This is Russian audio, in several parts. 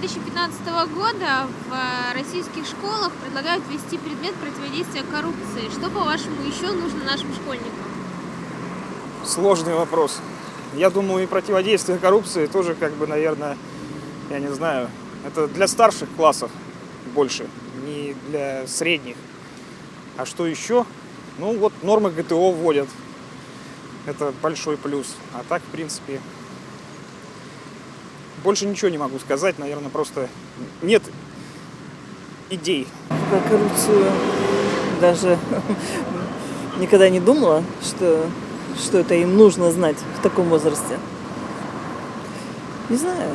2015 года в российских школах предлагают ввести предмет противодействия коррупции. Что, по-вашему, еще нужно нашим школьникам? Сложный вопрос. Я думаю, и противодействие коррупции тоже, наверное, я не знаю, это для старших классов больше, не для средних. А что еще? Ну вот нормы ГТО вводят. Это большой плюс. А так, в принципе, больше ничего не могу сказать. Наверное, просто нет идей. Про коррупцию даже никогда не думала, что это им нужно знать в таком возрасте. Не знаю.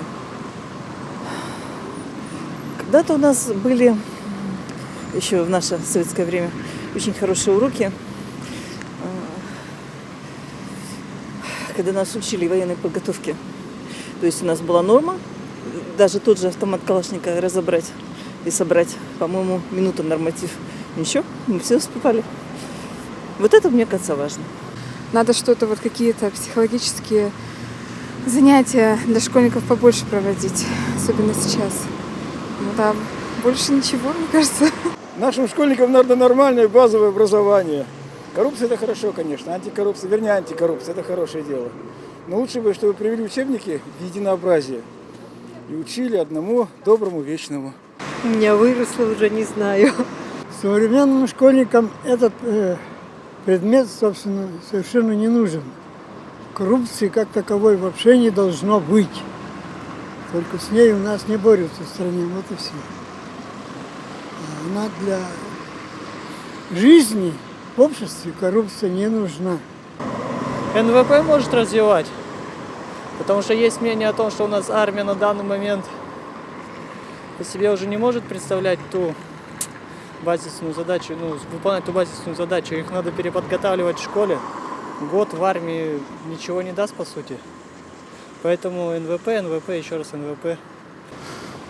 Когда-то у нас были, еще в наше советское время, очень хорошие уроки, когда нас учили военной подготовке. То есть у нас была норма, даже тот же автомат Калашникова разобрать и собрать, по-моему, минута норматив. Ничего, мы все успевали. Вот это, мне кажется, важно. Надо что-то, какие-то психологические занятия для школьников побольше проводить, особенно сейчас. Да, больше ничего, мне кажется. Нашим школьникам надо нормальное базовое образование. Коррупция – это хорошо, конечно. Антикоррупция – это хорошее дело. Но лучше бы, чтобы привели учебники в единообразие и учили одному доброму, вечному. Я выросла, уже не знаю. Современным школьникам этот предмет, собственно, совершенно не нужен. Коррупции как таковой вообще не должно быть. Только с ней у нас не борются в стране, вот и все. Она для жизни в обществе коррупция не нужна. НВП может развивать, потому что есть мнение о том, что у нас армия на данный момент по себе уже не может представлять ту базисную задачу, выполнять ту базисную задачу. Их надо переподготавливать в школе. Год в армии ничего не даст, по сути. Поэтому НВП, еще раз НВП.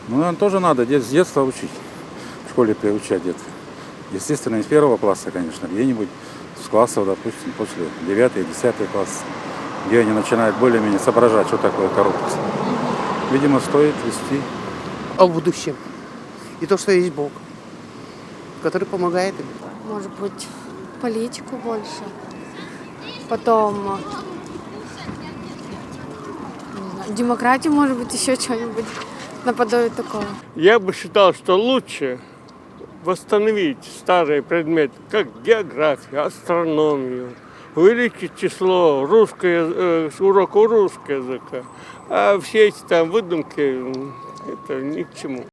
Нам тоже надо с детства учить, в школе приучать деток. Естественно, не с первого класса, конечно, где-нибудь с классов, допустим, после 9-10 класс, где они начинают более-менее соображать, что такое коррупция. Видимо, стоит вести. О будущем. И то, что есть Бог, который помогает им. Может быть, политику больше. Потом демократию, может быть, еще что-нибудь наподобие такого. Я бы считал, что лучше восстановить старые предметы, как географию, астрономию, увеличить число уроков русского языка. А все эти выдумки, это ни к чему.